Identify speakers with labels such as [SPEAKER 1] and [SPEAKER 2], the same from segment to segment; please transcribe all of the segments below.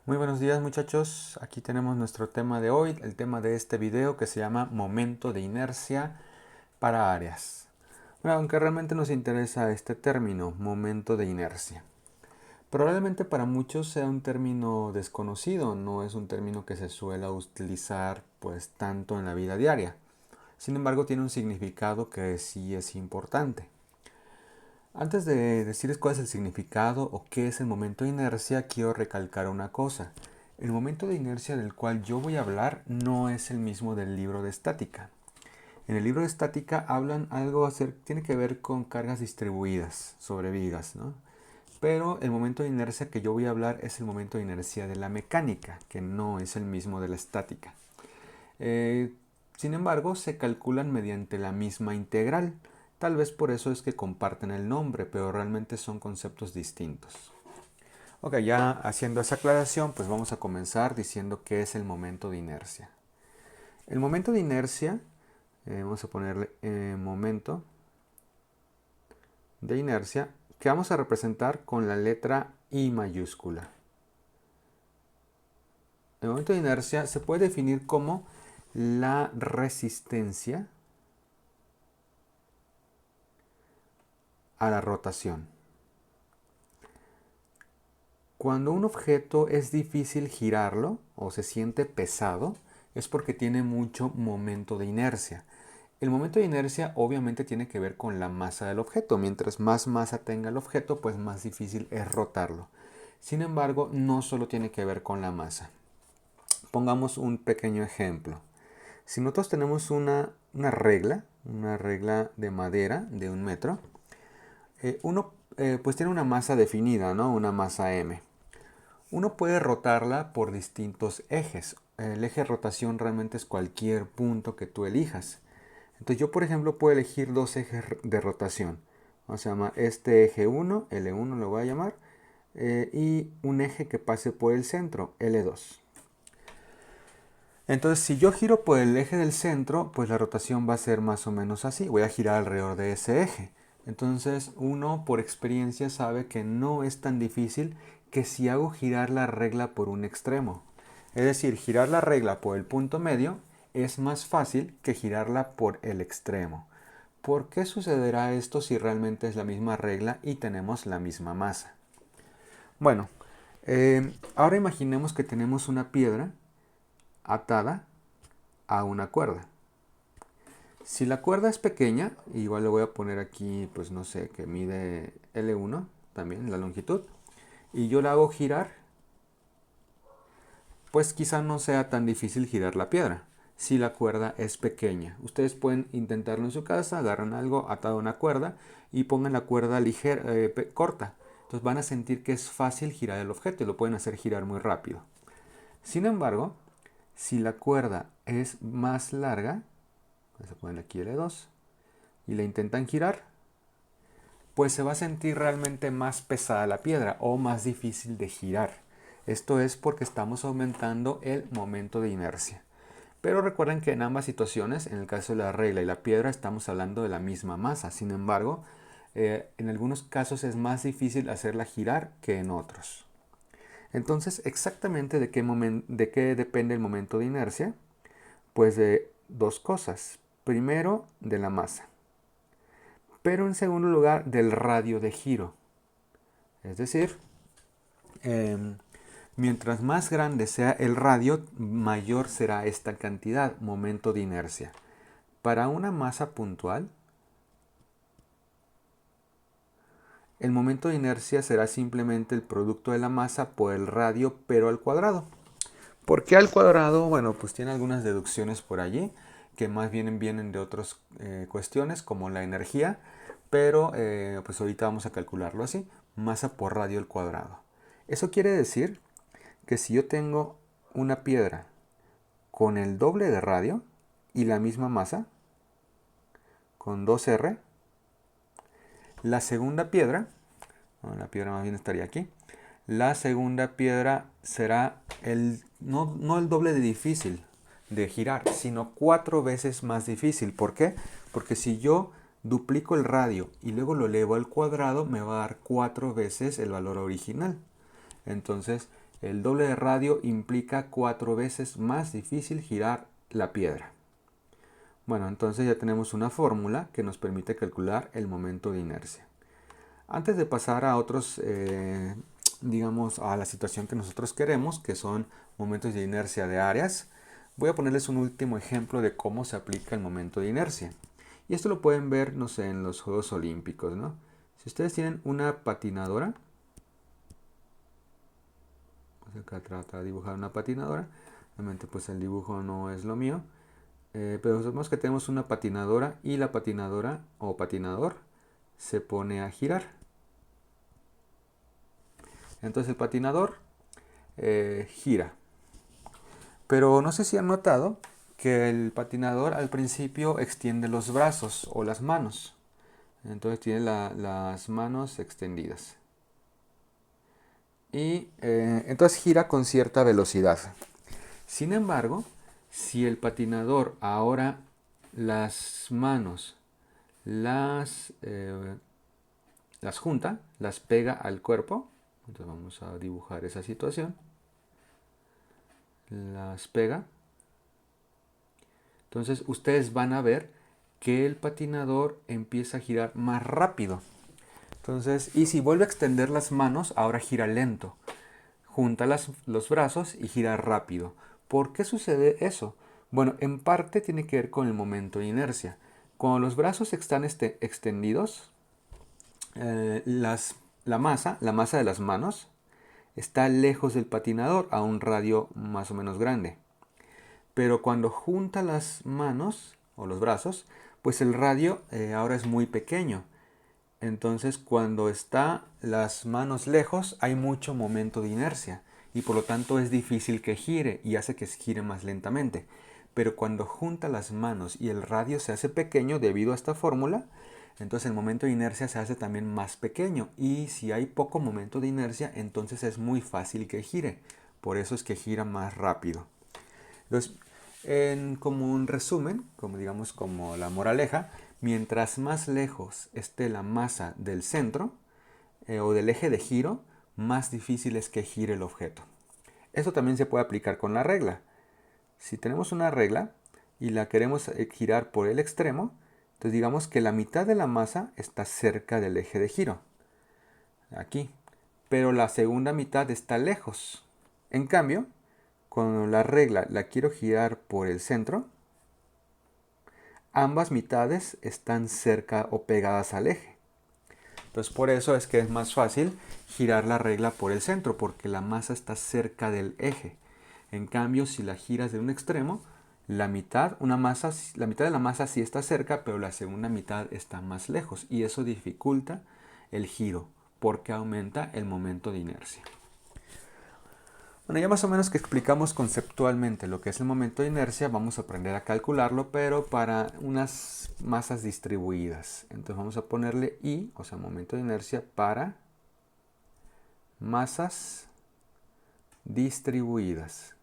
[SPEAKER 1] Muy buenos días muchachos, aquí tenemos nuestro tema de hoy, el tema de este video que se llama momento de inercia para áreas. Bueno, aunque realmente nos interesa este término, momento de inercia. Probablemente para muchos sea un término desconocido, no es un término que se suele utilizar pues tanto en la vida diaria. Sin embargo, tiene un significado que sí es importante. Antes de decirles cuál es el significado o qué es el momento de inercia, quiero recalcar una cosa. El momento de inercia del cual yo voy a hablar no es el mismo del libro de estática. En el libro de estática hablan tiene que ver con cargas distribuidas sobre vigas, ¿no? Pero el momento de inercia que yo voy a hablar es el momento de inercia de la mecánica, que no es el mismo de la estática. Eh, Sin embargo, se calculan mediante la misma integral. Tal vez por eso es que comparten el nombre, pero realmente son conceptos distintos. Ok, ya haciendo esa aclaración, pues vamos a comenzar diciendo qué es el momento de inercia. El momento de inercia, vamos a ponerle momento de inercia, que vamos a representar con la letra I mayúscula. El momento de inercia se puede definir como la resistencia a la rotación. Cuando un objeto es difícil girarlo o se siente pesado, es porque tiene mucho momento de inercia. El momento de inercia obviamente tiene que ver con la masa del objeto. Mientras más masa tenga el objeto, pues más difícil es rotarlo. Sin embargo, no solo tiene que ver con la masa. Pongamos un pequeño ejemplo. Si nosotros tenemos una regla de madera de 1 metro, uno pues tiene una masa definida, ¿no? Una masa m. Uno puede rotarla por distintos ejes. El eje de rotación realmente es cualquier punto que tú elijas. Entonces yo, por ejemplo, puedo elegir dos ejes de rotación. Vamos a llamar este eje 1, L1 lo voy a llamar, y un eje que pase por el centro, L2. Entonces, si yo giro por el eje del centro, pues la rotación va a ser más o menos así. Voy a girar alrededor de ese eje. Entonces, uno por experiencia sabe que no es tan difícil que si hago girar la regla por un extremo. Es decir, girar la regla por el punto medio es más fácil que girarla por el extremo. ¿Por qué sucederá esto si realmente es la misma regla y tenemos la misma masa? Bueno, ahora imaginemos que tenemos una piedra atada a una cuerda. Si la cuerda es pequeña, igual le voy a poner aquí, pues no sé, que mide L1, también la longitud, y yo la hago girar, pues quizá no sea tan difícil girar la piedra, si la cuerda es pequeña. Ustedes pueden intentarlo en su casa, agarran algo atado a una cuerda y pongan la cuerda ligera, corta. Entonces van a sentir que es fácil girar el objeto y lo pueden hacer girar muy rápido. Sin embargo, si la cuerda es más larga, vamos a ponerle aquí L2, y la intentan girar, pues se va a sentir realmente más pesada la piedra o más difícil de girar. Esto es porque estamos aumentando el momento de inercia. Pero recuerden que en ambas situaciones, en el caso de la regla y la piedra, estamos hablando de la misma masa. Sin embargo, en algunos casos es más difícil hacerla girar que en otros. Entonces, exactamente de qué depende el momento de inercia? Pues de dos cosas. Primero, de la masa. Pero en segundo lugar, del radio de giro. Es decir, eh, mientras más grande sea el radio, mayor será esta cantidad, momento de inercia. Para una masa puntual, el momento de inercia será simplemente el producto de la masa por el radio, pero al cuadrado. ¿Por qué al cuadrado? Bueno, pues tiene algunas deducciones por allí, que más bien vienen de otras cuestiones, como la energía, pero pues ahorita vamos a calcularlo así, masa por radio al cuadrado. Eso quiere decir que si yo tengo una piedra con el doble de radio y la misma masa, con 2R, la segunda piedra, bueno, la piedra más bien estaría aquí, la segunda piedra será no el doble de difícil de girar, sino 4 veces más difícil. ¿Por qué? Porque si yo duplico el radio y luego lo elevo al cuadrado, me va a dar 4 veces el valor original. Entonces, El doble de radio implica 4 veces más difícil girar la piedra. Bueno, entonces ya tenemos una fórmula que nos permite calcular el momento de inercia. Antes de pasar a otros, digamos, a la situación que nosotros queremos, que son momentos de inercia de áreas, voy a ponerles un último ejemplo de cómo se aplica el momento de inercia. Y esto lo pueden ver, no sé, en los Juegos Olímpicos, ¿no? Si ustedes tienen una patinadora, pues acá trata de dibujar una patinadora, realmente pues el dibujo no es lo mío, pero sabemos que tenemos una patinadora y la patinadora o patinador se pone a girar. Entonces el patinador gira. Pero no sé si han notado que el patinador al principio extiende los brazos o las manos. Entonces tiene las manos extendidas. Y entonces gira con cierta velocidad. Sin embargo, si el patinador ahora las manos las junta, las pega al cuerpo, entonces vamos a dibujar esa situación, las pega, entonces ustedes van a ver que el patinador empieza a girar más rápido. Entonces, y si vuelve a extender las manos, ahora gira lento. Junta los brazos y gira rápido. ¿Por qué sucede eso? Bueno, en parte tiene que ver con el momento de inercia. Cuando los brazos están extendidos, la masa de las manos está lejos del patinador a un radio más o menos grande. Pero cuando junta las manos o los brazos, pues el radio ahora es muy pequeño. Entonces cuando está las manos lejos hay mucho momento de inercia y por lo tanto es difícil que gire y hace que gire más lentamente. Pero cuando junta las manos y el radio se hace pequeño debido a esta fórmula, entonces el momento de inercia se hace también más pequeño y si hay poco momento de inercia entonces es muy fácil que gire. Por eso es que gira más rápido. Entonces, como un resumen, como digamos como la moraleja, mientras más lejos esté la masa del centro o del eje de giro, más difícil es que gire el objeto. Esto también se puede aplicar con la regla. Si tenemos una regla y la queremos girar por el extremo, entonces digamos que la mitad de la masa está cerca del eje de giro, aquí, pero la segunda mitad está lejos. En cambio, cuando la regla la quiero girar por el centro, ambas mitades están cerca o pegadas al eje. Entonces por eso es que es más fácil girar la regla por el centro, porque la masa está cerca del eje. En cambio, si la giras de un extremo, la mitad de la masa sí está cerca, pero la segunda mitad está más lejos. Y eso dificulta el giro, porque aumenta el momento de inercia. Bueno, ya más o menos que explicamos conceptualmente lo que es el momento de inercia, vamos a aprender a calcularlo, pero para unas masas distribuidas. Entonces vamos a ponerle I, o sea, momento de inercia para masas distribuidas.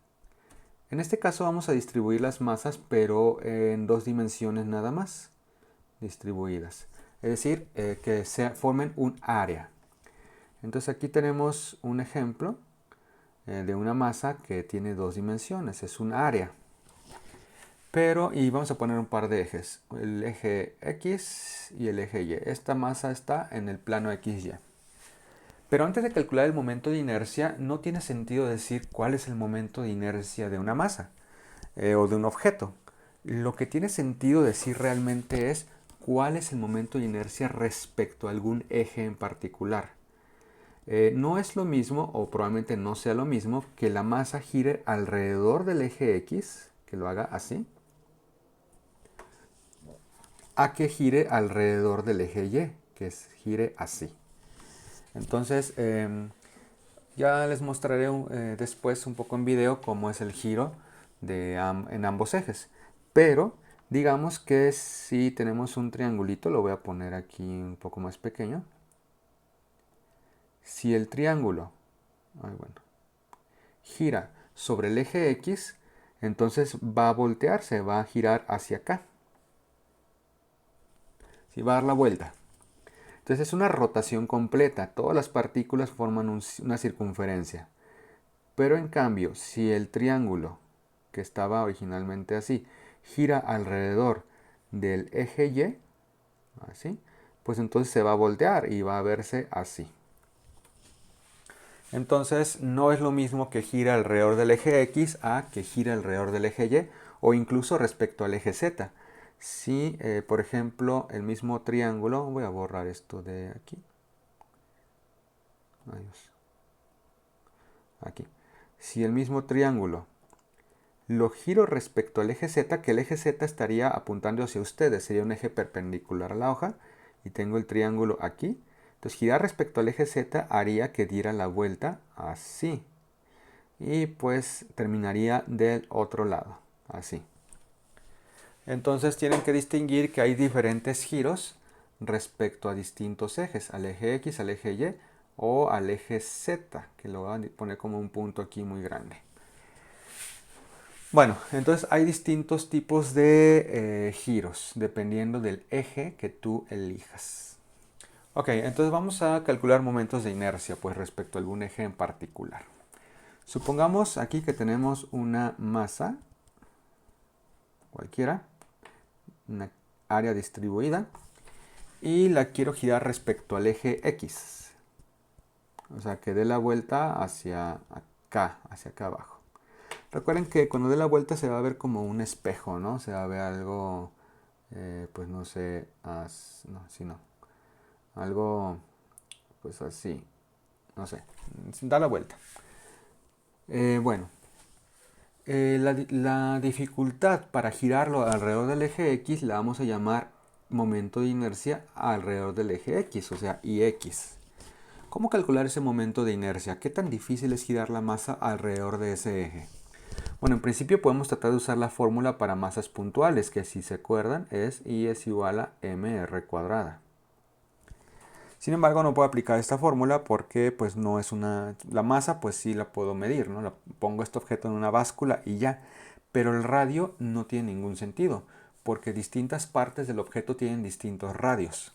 [SPEAKER 1] En este caso vamos a distribuir las masas, pero en 2 dimensiones nada más, distribuidas. Es decir, que formen un área. Entonces aquí tenemos un ejemplo de una masa que tiene 2 dimensiones, es un área. Y vamos a poner un par de ejes, el eje X y el eje Y. Esta masa está en el plano XY. Pero antes de calcular el momento de inercia, no tiene sentido decir cuál es el momento de inercia de una masa o de un objeto. Lo que tiene sentido decir realmente es cuál es el momento de inercia respecto a algún eje en particular. No es lo mismo, o probablemente no sea lo mismo, que la masa gire alrededor del eje X, que lo haga así, a que gire alrededor del eje Y, que gire así. Entonces, ya les mostraré después un poco en video cómo es el giro en ambos ejes. Pero digamos que si tenemos un triangulito, lo voy a poner aquí un poco más pequeño. Si el triángulo gira sobre el eje X, entonces va a voltearse, va a girar hacia acá. Va a dar la vuelta. Entonces es una rotación completa. Todas las partículas forman una circunferencia. Pero en cambio, si el triángulo, que estaba originalmente así, gira alrededor del eje Y, así, pues entonces se va a voltear y va a verse así. Entonces no es lo mismo que gira alrededor del eje X a que gira alrededor del eje Y o incluso respecto al eje Z. Si, por ejemplo, el mismo triángulo, voy a borrar esto de aquí. Adiós. Aquí. Si el mismo triángulo lo giro respecto al eje Z, que el eje Z estaría apuntando hacia ustedes, sería un eje perpendicular a la hoja, y tengo el triángulo aquí. Entonces girar respecto al eje Z haría que diera la vuelta así. Y pues terminaría del otro lado, así. Entonces tienen que distinguir que hay diferentes giros respecto a distintos ejes, al eje X, al eje Y o al eje Z, que lo voy a poner como un punto aquí muy grande. Bueno, entonces hay distintos tipos de giros dependiendo del eje que tú elijas. Ok, entonces vamos a calcular momentos de inercia pues respecto a algún eje en particular. Supongamos aquí que tenemos una masa, cualquiera, una área distribuida, y la quiero girar respecto al eje X. O sea, que dé la vuelta hacia acá abajo. Recuerden que cuando dé la vuelta se va a ver como un espejo, ¿no? Se va a ver algo, pues no sé, no, si no. Algo, pues así, no sé, da la vuelta. Bueno, la dificultad para girarlo alrededor del eje X la vamos a llamar momento de inercia alrededor del eje X, o sea, IX. ¿Cómo calcular ese momento de inercia? ¿Qué tan difícil es girar la masa alrededor de ese eje? Bueno, en principio podemos tratar de usar la fórmula para masas puntuales, que si se acuerdan es I es igual a mr cuadrada. Sin embargo, no puedo aplicar esta fórmula porque pues no es la masa pues sí la puedo medir, ¿no? Pongo este objeto en una báscula y ya. Pero el radio no tiene ningún sentido, porque distintas partes del objeto tienen distintos radios.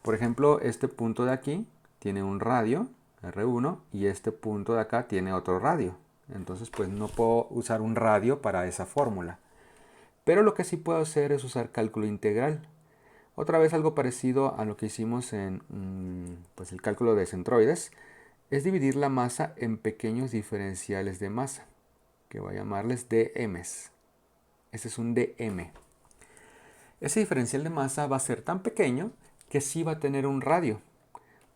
[SPEAKER 1] Por ejemplo, este punto de aquí tiene un radio, R1, y este punto de acá tiene otro radio. Entonces pues no puedo usar un radio para esa fórmula. Pero lo que sí puedo hacer es usar cálculo integral. Otra vez algo parecido a lo que hicimos en pues el cálculo de centroides, es dividir la masa en pequeños diferenciales de masa, que voy a llamarles dm's. Ese es un dm. Ese diferencial de masa va a ser tan pequeño que sí va a tener un radio.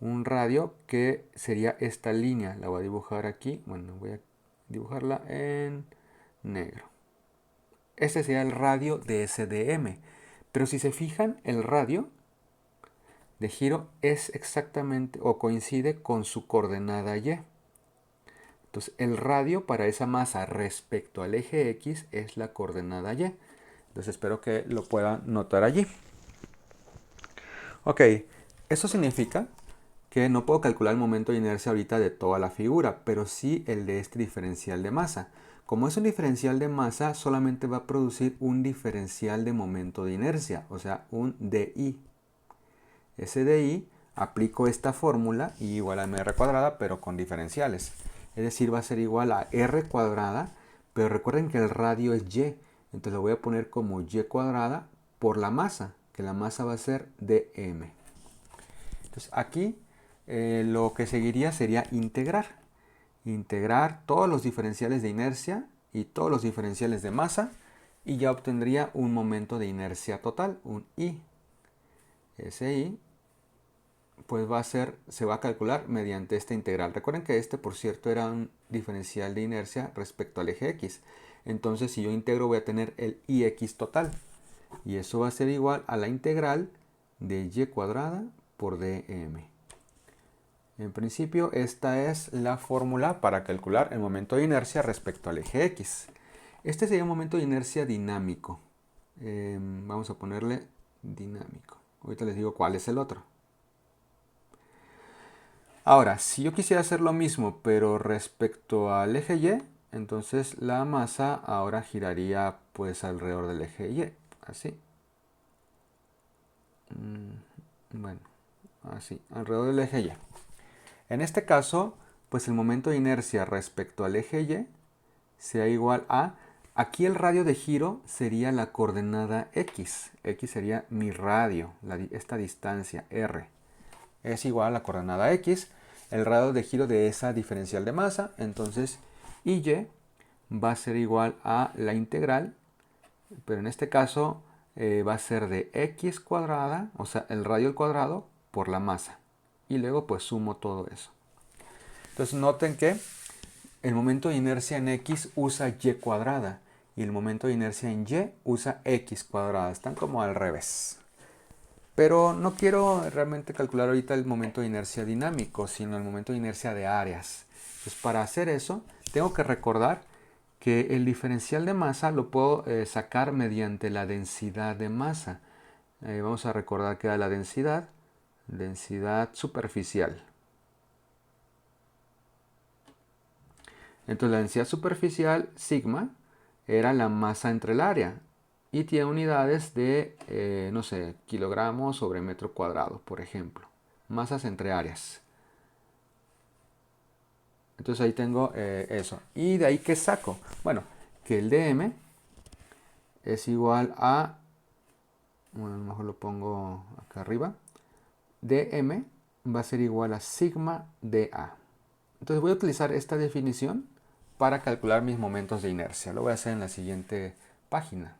[SPEAKER 1] Un radio que sería esta línea. La voy a dibujar aquí. Bueno, voy a dibujarla en negro. Este sería el radio de ese dm. Pero si se fijan, el radio de giro es exactamente o coincide con su coordenada y. Entonces el radio para esa masa respecto al eje X es la coordenada y. Entonces espero que lo puedan notar allí. Ok, eso significa que no puedo calcular el momento de inercia ahorita de toda la figura, pero sí el de este diferencial de masa. Como es un diferencial de masa, solamente va a producir un diferencial de momento de inercia, o sea, un DI. Ese DI aplico esta fórmula y igual a mr cuadrada, pero con diferenciales. Es decir, va a ser igual a r cuadrada, pero recuerden que el radio es y, entonces lo voy a poner como y cuadrada por la masa, que la masa va a ser dm. Entonces aquí lo que seguiría sería integrar. Integrar todos los diferenciales de inercia y todos los diferenciales de masa y ya obtendría un momento de inercia total, un I. Ese I pues se va a calcular mediante esta integral. Recuerden que este, por cierto, era un diferencial de inercia respecto al eje X. Entonces, si yo integro, voy a tener el IX total. Y eso va a ser igual a la integral de y cuadrada por dm. En principio, esta es la fórmula para calcular el momento de inercia respecto al eje X. Este sería un momento de inercia dinámico. Vamos a ponerle dinámico. Ahorita les digo cuál es el otro. Ahora, si yo quisiera hacer lo mismo, pero respecto al eje Y, entonces la masa ahora giraría pues alrededor del eje Y, así. Bueno, así, alrededor del eje Y. En este caso, pues el momento de inercia respecto al eje Y sea igual a, aquí el radio de giro sería la coordenada X. X sería mi radio, esta distancia R. Es igual a la coordenada X, el radio de giro de esa diferencial de masa. Entonces, Y va a ser igual a la integral, pero en este caso va a ser de X cuadrada, o sea, el radio al cuadrado por la masa. Y luego pues sumo todo eso. Entonces noten que el momento de inercia en X usa Y cuadrada y el momento de inercia en Y usa X cuadrada. Están como al revés. Pero no quiero realmente calcular ahorita el momento de inercia dinámico, sino el momento de inercia de áreas. Entonces para hacer eso, tengo que recordar que el diferencial de masa lo puedo sacar mediante la densidad de masa. Vamos a recordar que era la densidad superficial. Entonces la densidad superficial, sigma, era la masa entre el área y tiene unidades de, no sé, kilogramos sobre metro cuadrado, por ejemplo. Masas entre áreas. Entonces ahí tengo eso. ¿Y de ahí qué saco? Bueno, que el dm es igual a, bueno, a lo mejor lo pongo acá arriba, dm va a ser igual a sigma dA. Entonces voy a utilizar esta definición para calcular mis momentos de inercia. Lo voy a hacer en la siguiente página.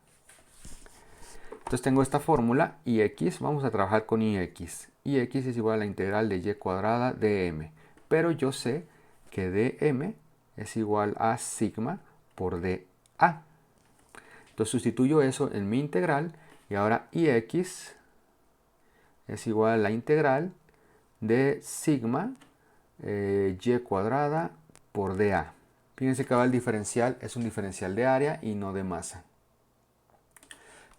[SPEAKER 1] Entonces tengo esta fórmula, Ix, vamos a trabajar con Ix. Ix es igual a la integral de y cuadrada dm. Pero yo sé que dm es igual a sigma por dA. Entonces sustituyo eso en mi integral y ahora Ix es igual a la integral de sigma y cuadrada por dA. Fíjense que ahora el diferencial es un diferencial de área y no de masa.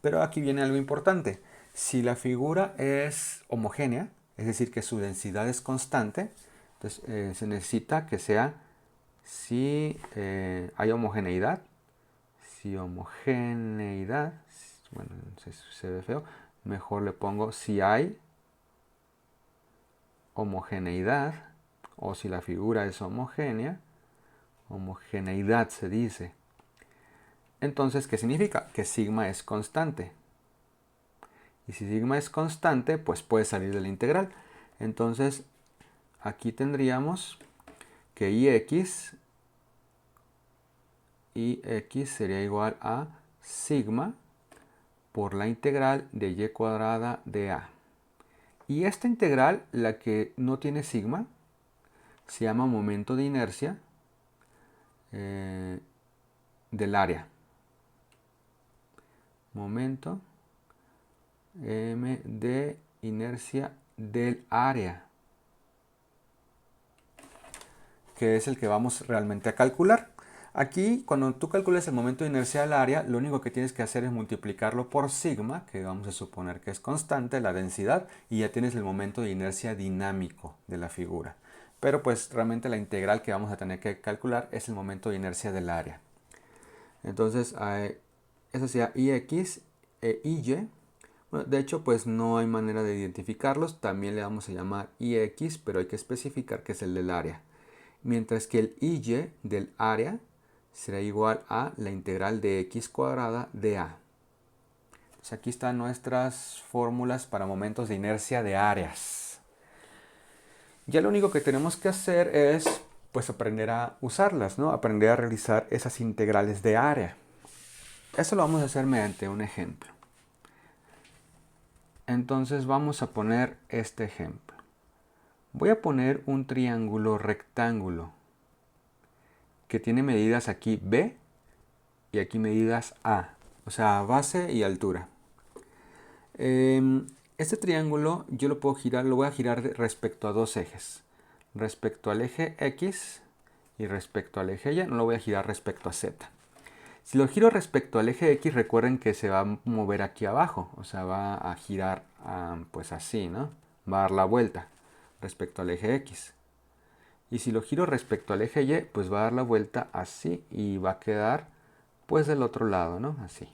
[SPEAKER 1] Pero aquí viene algo importante. Si la figura es homogénea, es decir, que su densidad es constante, entonces se necesita que sea, si hay homogeneidad, bueno, se ve feo, mejor le pongo si hay homogeneidad, o si la figura es homogénea, homogeneidad se dice. Entonces, ¿qué significa? Que sigma es constante. Y si sigma es constante, pues puede salir de la integral. Entonces, aquí tendríamos que Ix sería igual a sigma por la integral de y cuadrada de a. Y esta integral, la que no tiene sigma, se llama momento de inercia del área. Momento m de inercia del área, que es el que vamos realmente a calcular. Aquí, cuando tú calcules el momento de inercia del área, lo único que tienes que hacer es multiplicarlo por sigma, que vamos a suponer que es constante, la densidad, y ya tienes el momento de inercia dinámico de la figura. Pero pues realmente la integral que vamos a tener que calcular es el momento de inercia del área. Entonces, eso sería Ix e Y. Bueno, de hecho, pues no hay manera de identificarlos. También le vamos a llamar Ix, pero hay que especificar que es el del área. Mientras que el Y del área será igual a la integral de x cuadrada de a. Entonces aquí están nuestras fórmulas para momentos de inercia de áreas. Ya lo único que tenemos que hacer es pues aprender a usarlas, ¿no? Aprender a realizar esas integrales de área. Eso lo vamos a hacer mediante un ejemplo. Entonces vamos a poner este ejemplo. Voy a poner un triángulo rectángulo que tiene medidas aquí B y aquí medidas A, o sea, base y altura. Este triángulo yo lo puedo girar, lo voy a girar respecto a dos ejes. Respecto al eje X y respecto al eje Y, no lo voy a girar respecto a Z. Si lo giro respecto al eje X, recuerden que se va a mover aquí abajo, o sea, va a girar pues así, ¿no? Va a dar la vuelta respecto al eje X. Y si lo giro respecto al eje Y, pues va a dar la vuelta así y va a quedar pues del otro lado, ¿no? Así.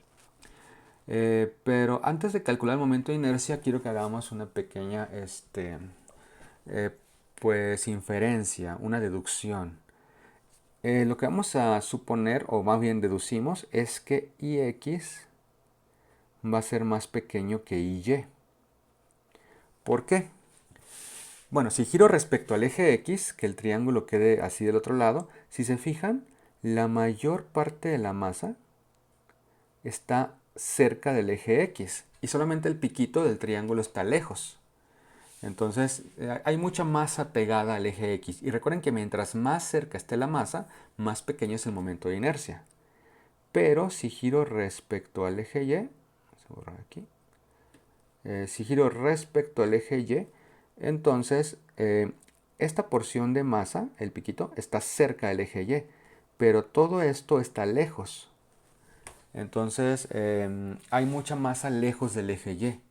[SPEAKER 1] Pero antes de calcular el momento de inercia, quiero que hagamos una pequeña pues inferencia, una deducción. Lo que vamos a suponer, o más bien deducimos, es que IX va a ser más pequeño que IY. ¿Por qué? Bueno, si giro respecto al eje X, que el triángulo quede así del otro lado, si se fijan, la mayor parte de la masa está cerca del eje X y solamente el piquito del triángulo está lejos. Entonces hay mucha masa pegada al eje X. Y recuerden que mientras más cerca esté la masa, más pequeño es el momento de inercia. Pero si giro respecto al eje Y, vamos a borrar aquí. Si giro respecto al eje Y, entonces esta porción de masa, el piquito, está cerca del eje Y. Pero todo esto está lejos. Entonces hay mucha masa lejos del eje Y.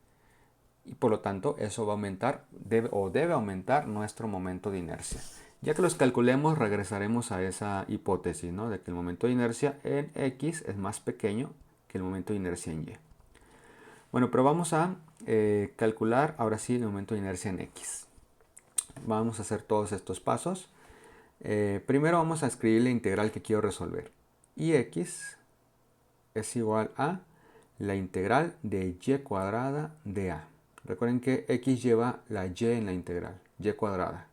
[SPEAKER 1] Y por lo tanto eso va a aumentar, debe aumentar nuestro momento de inercia. Ya que los calculemos, regresaremos a esa hipótesis, ¿no? De que el momento de inercia en X es más pequeño que el momento de inercia en Y. Bueno, pero vamos a calcular ahora sí el momento de inercia en X. Vamos a hacer todos estos pasos. Primero vamos a escribir la integral que quiero resolver. Y X es igual a la integral de y cuadrada de a. Recuerden que x lleva la y en la integral, y cuadrada.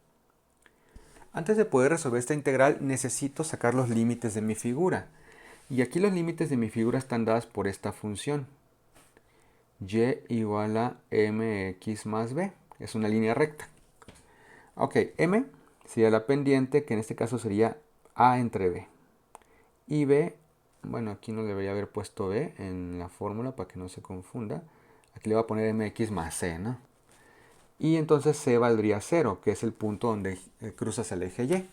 [SPEAKER 1] Antes de poder resolver esta integral necesito sacar los límites de mi figura. Y aquí los límites de mi figura están dados por esta función. Y igual a mx más b. Es una línea recta. Ok, m sería la pendiente, que en este caso sería a entre b. Y b, bueno, aquí no debería haber puesto b en la fórmula para que no se confunda. Aquí le voy a poner mx más c, ¿no? Y entonces c valdría 0, que es el punto donde cruzas el eje y.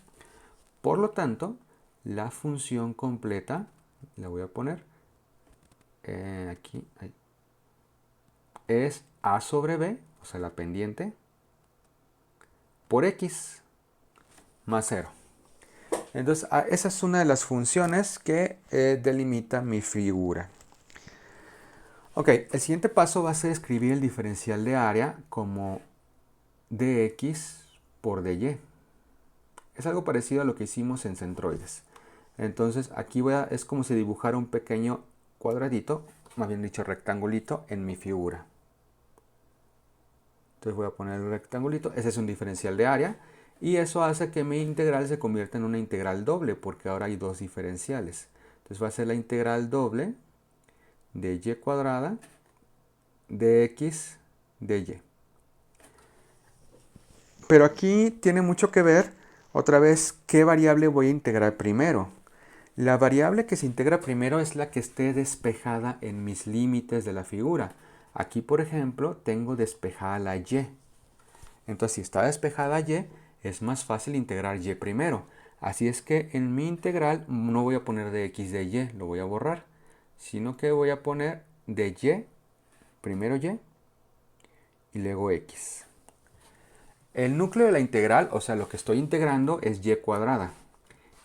[SPEAKER 1] Por lo tanto, la función completa, la voy a poner aquí, ahí, es a sobre b, o sea, la pendiente, por x más 0. Entonces, esa es una de las funciones que delimita mi figura. Ok, el siguiente paso va a ser escribir el diferencial de área como dx por dy. Es algo parecido a lo que hicimos en centroides. Entonces aquí es como si dibujara un pequeño cuadradito, más bien dicho rectangulito, en mi figura. Entonces voy a poner el rectangulito, ese es un diferencial de área, y eso hace que mi integral se convierta en una integral doble, porque ahora hay dos diferenciales. Entonces va a ser la integral doble de y cuadrada de x de y. Pero aquí tiene mucho que ver, otra vez, qué variable voy a integrar primero. La variable que se integra primero es la que esté despejada en mis límites de la figura. Aquí, por ejemplo, tengo despejada la y. Entonces, si está despejada y, es más fácil integrar y primero. Así es que en mi integral no voy a poner de x de y, lo voy a borrar. Sino que voy a poner de y, primero y luego x. El núcleo de la integral, o sea, lo que estoy integrando es y cuadrada.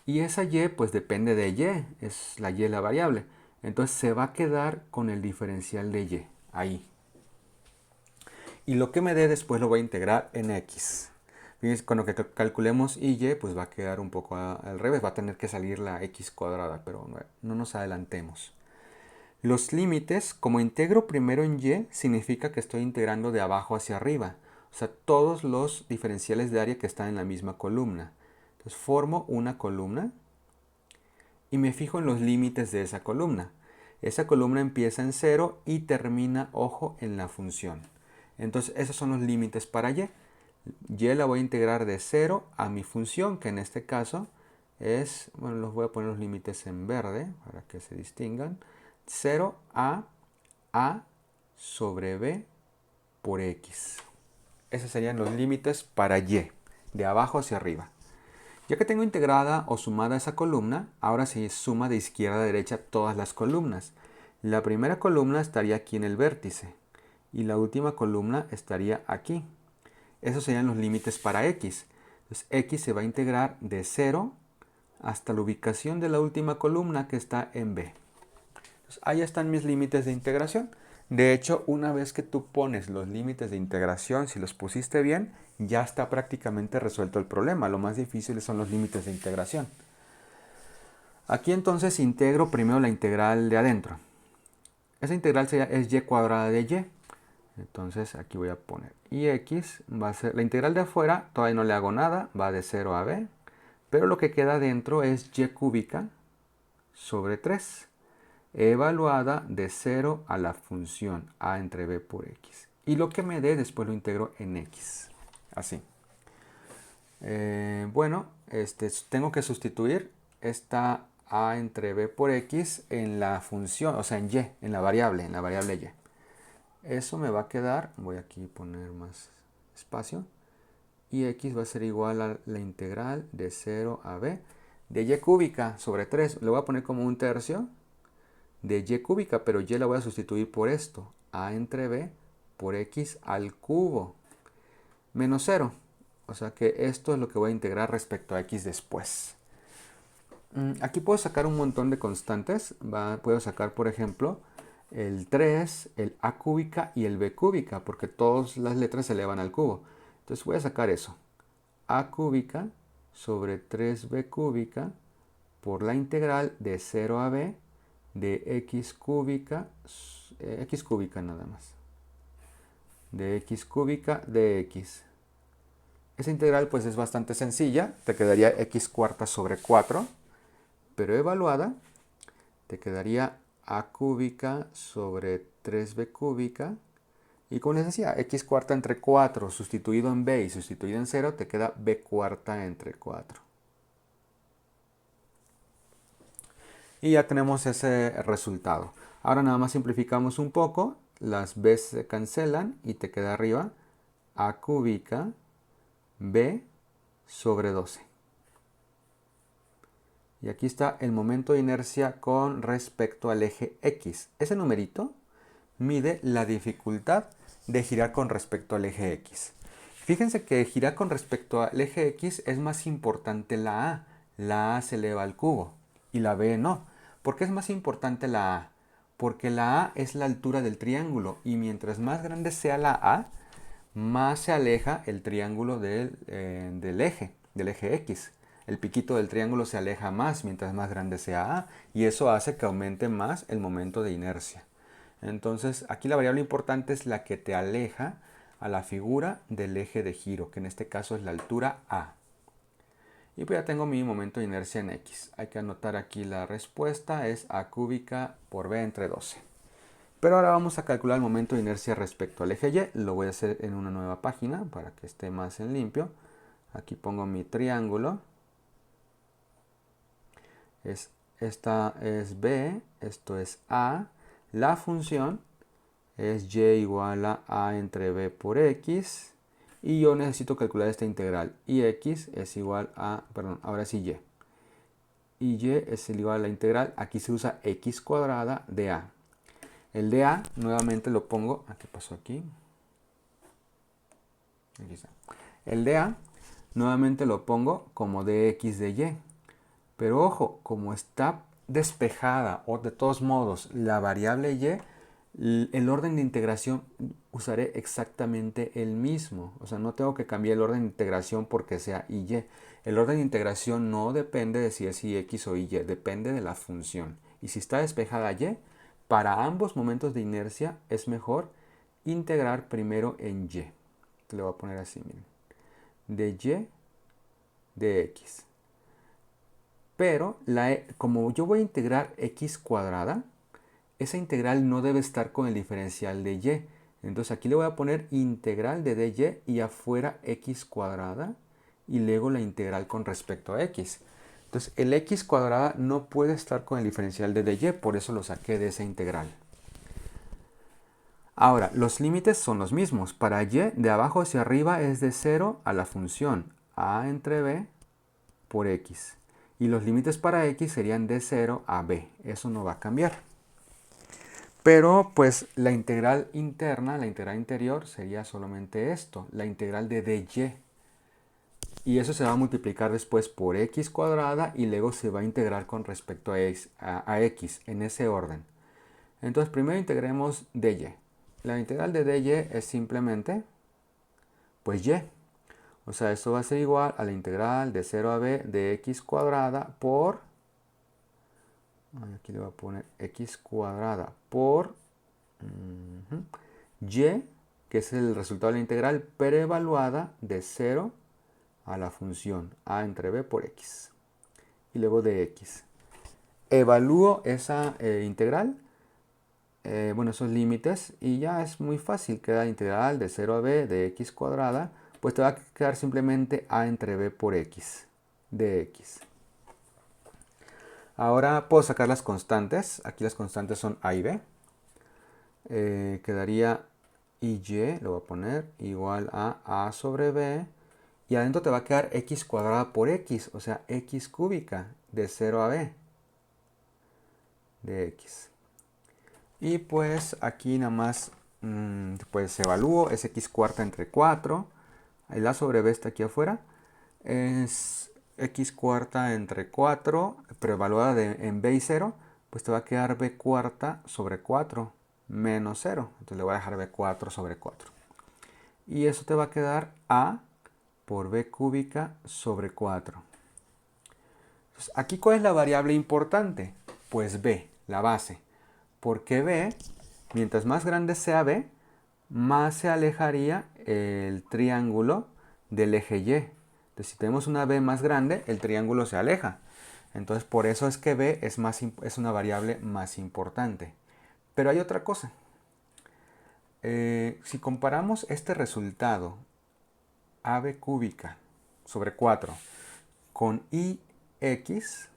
[SPEAKER 1] Y esa y pues depende de y, es la y la variable. Entonces se va a quedar con el diferencial de y, ahí. Y lo que me dé después lo voy a integrar en x. Fíjense, con lo que calculemos y pues va a quedar un poco al revés, va a tener que salir la x cuadrada, pero no nos adelantemos. Los límites, como integro primero en y, significa que estoy integrando de abajo hacia arriba. O sea, todos los diferenciales de área que están en la misma columna. Entonces formo una columna y me fijo en los límites de esa columna. Esa columna empieza en 0 y termina, ojo, en la función. Entonces esos son los límites para y. Y la voy a integrar de 0 a mi función, que en este caso es, bueno, los voy a poner los límites en verde para que se distingan. 0 a sobre b por x. Esos serían los límites para y, de abajo hacia arriba. Ya que tengo integrada o sumada esa columna, ahora se suma de izquierda a derecha todas las columnas. La primera columna estaría aquí en el vértice y la última columna estaría aquí. Esos serían los límites para x. Entonces x se va a integrar de 0 hasta la ubicación de la última columna que está en b. Entonces, ahí están mis límites de integración. De hecho, una vez que tú pones los límites de integración, si los pusiste bien, ya está prácticamente resuelto el problema. Lo más difícil son los límites de integración. Aquí entonces integro primero la integral de adentro. Esa integral es y cuadrada de y. Entonces aquí voy a poner y x va a ser, la integral de afuera todavía no le hago nada, va de 0 a b, pero lo que queda dentro es y cúbica sobre 3, evaluada de 0 a la función a entre b por x. Y lo que me dé después lo integro en x. Así. Bueno, tengo que sustituir esta a entre b por x en la función, o sea, en y, en la variable y. Eso me va a quedar, voy aquí a poner más espacio, y x va a ser igual a la integral de 0 a b de y cúbica sobre 3. Le voy a poner como un tercio de y cúbica, pero y la voy a sustituir por esto, a entre b por x al cubo, menos 0. O sea que esto es lo que voy a integrar respecto a x después. Aquí puedo sacar un montón de constantes. Puedo sacar, por ejemplo, el 3, el a cúbica y el b cúbica, porque todas las letras se elevan al cubo. Entonces voy a sacar eso. A cúbica sobre 3b cúbica por la integral de 0 a b de x cúbica nada más, de x cúbica de x. Esa integral pues es bastante sencilla, te quedaría x cuarta sobre 4, pero evaluada te quedaría a cúbica sobre 3b cúbica, y como les decía, x cuarta entre 4 sustituido en b y sustituido en 0 te queda b cuarta entre 4. Y ya tenemos ese resultado. Ahora nada más simplificamos un poco, las b se cancelan y te queda arriba a cúbica b sobre 12. Y aquí está el momento de inercia con respecto al eje X. Ese numerito mide la dificultad de girar con respecto al eje X. Fíjense que girar con respecto al eje X es más importante la A. La A se eleva al cubo y la B no. ¿Por qué es más importante la A? Porque la A es la altura del triángulo y mientras más grande sea la A, más se aleja el triángulo del eje X. El piquito del triángulo se aleja más mientras más grande sea A y eso hace que aumente más el momento de inercia. Entonces aquí la variable importante es la que te aleja a la figura del eje de giro, que en este caso es la altura A. Y pues ya tengo mi momento de inercia en X. Hay que anotar aquí la respuesta, es A cúbica por B entre 12. Pero ahora vamos a calcular el momento de inercia respecto al eje Y. Lo voy a hacer en una nueva página para que esté más en limpio. Aquí pongo mi triángulo. Esta es B, esto es A. La función es y igual a entre b por x. Y yo necesito calcular esta integral. Y x es igual a, perdón, ahora sí y. Y es igual a la integral. Aquí se usa x cuadrada de a. El de a nuevamente lo pongo, ¿qué pasó aquí? Aquí está. El de a nuevamente lo pongo como dx de y. Pero ojo, como está despejada o de todos modos la variable y, el orden de integración usaré exactamente el mismo. O sea, no tengo que cambiar el orden de integración porque sea y. El orden de integración no depende de si es ix o y, depende de la función. Y si está despejada y, para ambos momentos de inercia es mejor integrar primero en y. Le voy a poner así, miren. De y de x. Pero como yo voy a integrar x cuadrada, esa integral no debe estar con el diferencial de y. Entonces aquí le voy a poner integral de dy y afuera x cuadrada y luego la integral con respecto a x. Entonces el x cuadrada no puede estar con el diferencial de dy, por eso lo saqué de esa integral. Ahora, los límites son los mismos. Para y, de abajo hacia arriba es de 0 a la función a entre b por x. Y los límites para x serían de 0 a b. Eso no va a cambiar. Pero pues la integral interna, la integral interior sería solamente esto, la integral de dy. Y eso se va a multiplicar después por x cuadrada y luego se va a integrar con respecto a x en ese orden. Entonces primero integremos dy. La integral de dy es simplemente, pues y. O sea, esto va a ser igual a la integral de 0 a b de x cuadrada por, aquí le voy a poner x cuadrada por y, que es el resultado de la integral preevaluada de 0 a la función a entre b por x. Y luego de x. Evalúo esa integral, bueno, esos límites, y ya es muy fácil. Queda integral de 0 a b de x cuadrada, pues te va a quedar simplemente a entre b por x de x. Ahora puedo sacar las constantes. Aquí las constantes son a y b. Quedaría y, lo voy a poner, igual a sobre b. Y adentro te va a quedar x cuadrada por x, o sea, x cúbica de 0 a b de x. Y pues aquí nada más, pues evalúo, es x cuarta entre 4. El a sobre b está aquí afuera. Es x cuarta entre 4, pero evaluada en b y 0, pues te va a quedar b cuarta sobre 4 menos 0. Entonces le voy a dejar b 4 sobre 4. Y eso te va a quedar a por b cúbica sobre 4. Entonces, aquí, ¿cuál es la variable importante? Pues b, la base. Porque b, mientras más grande sea b, más se alejaría el triángulo del eje y. Entonces, si tenemos una b más grande, el triángulo se aleja. Entonces, por eso es que b es una variable más importante. Pero hay otra cosa. Si comparamos este resultado, ab cúbica sobre 4, con ix,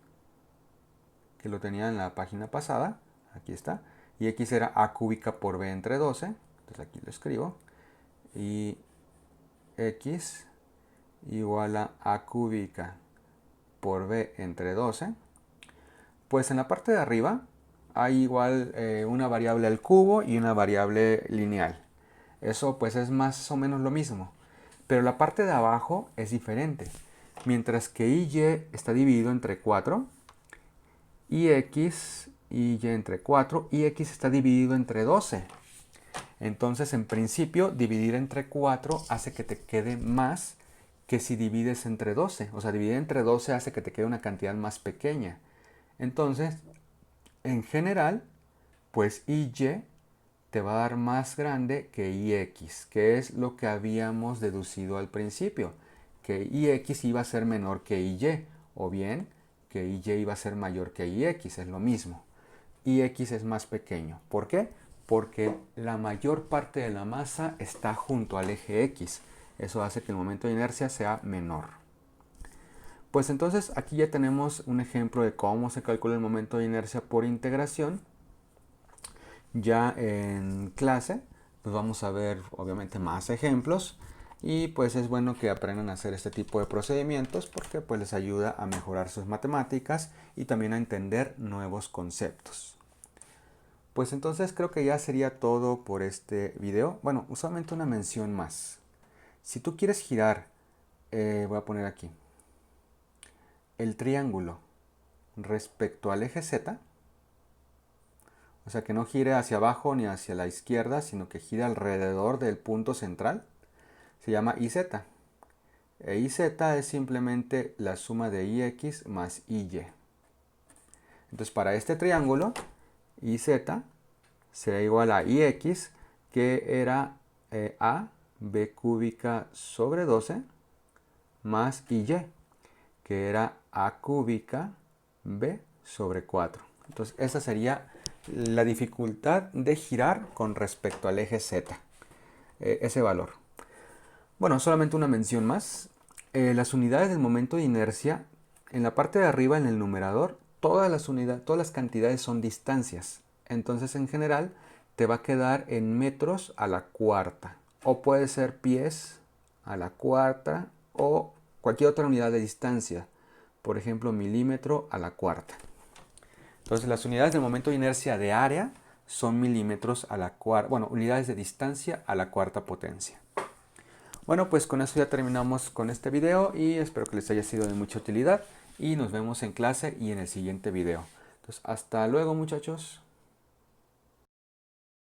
[SPEAKER 1] que lo tenía en la página pasada, aquí está, y x era a cúbica por b entre 12, entonces aquí lo escribo, y x igual a cúbica por b entre 12, pues en la parte de arriba hay igual una variable al cubo y una variable lineal. Eso pues es más o menos lo mismo, pero la parte de abajo es diferente. Mientras que y está dividido entre 4, y entre 4, y x está dividido entre 12. Entonces, en principio, dividir entre 4 hace que te quede más que si divides entre 12. O sea, dividir entre 12 hace que te quede una cantidad más pequeña. Entonces, en general, pues y te va a dar más grande que ix, que es lo que habíamos deducido al principio, que ix iba a ser menor que y, o bien que y iba a ser mayor que ix, es lo mismo. Ix es más pequeño. ¿Por qué? Porque la mayor parte de la masa está junto al eje x. Eso hace que el momento de inercia sea menor. Pues entonces aquí ya tenemos un ejemplo de cómo se calcula el momento de inercia por integración. Ya en clase pues vamos a ver obviamente más ejemplos, y pues es bueno que aprendan a hacer este tipo de procedimientos porque pues les ayuda a mejorar sus matemáticas y también a entender nuevos conceptos. Pues entonces creo que ya sería todo por este video. Bueno, usualmente una mención más. Si tú quieres girar, voy a poner aquí, el triángulo respecto al eje Z, o sea que no gire hacia abajo ni hacia la izquierda, sino que gire alrededor del punto central, se llama IZ. E IZ es simplemente la suma de IX más IY. Entonces para este triángulo, IZ será igual a IX, que era a b cúbica sobre 12, más IY, que era a cúbica b sobre 4. Entonces esa sería la dificultad de girar con respecto al eje Z, ese valor. Bueno, solamente una mención más. Las unidades del momento de inercia, en la parte de arriba, en el numerador, todas las cantidades son distancias. Entonces, en general, te va a quedar en metros a la cuarta. O puede ser pies a la cuarta o cualquier otra unidad de distancia. Por ejemplo, milímetro a la cuarta. Entonces, las unidades del momento de inercia de área son milímetros a la cuarta. Bueno, unidades de distancia a la cuarta potencia. Bueno, pues con eso ya terminamos con este video y espero que les haya sido de mucha utilidad y nos vemos en clase y en el siguiente video. Entonces, hasta luego muchachos.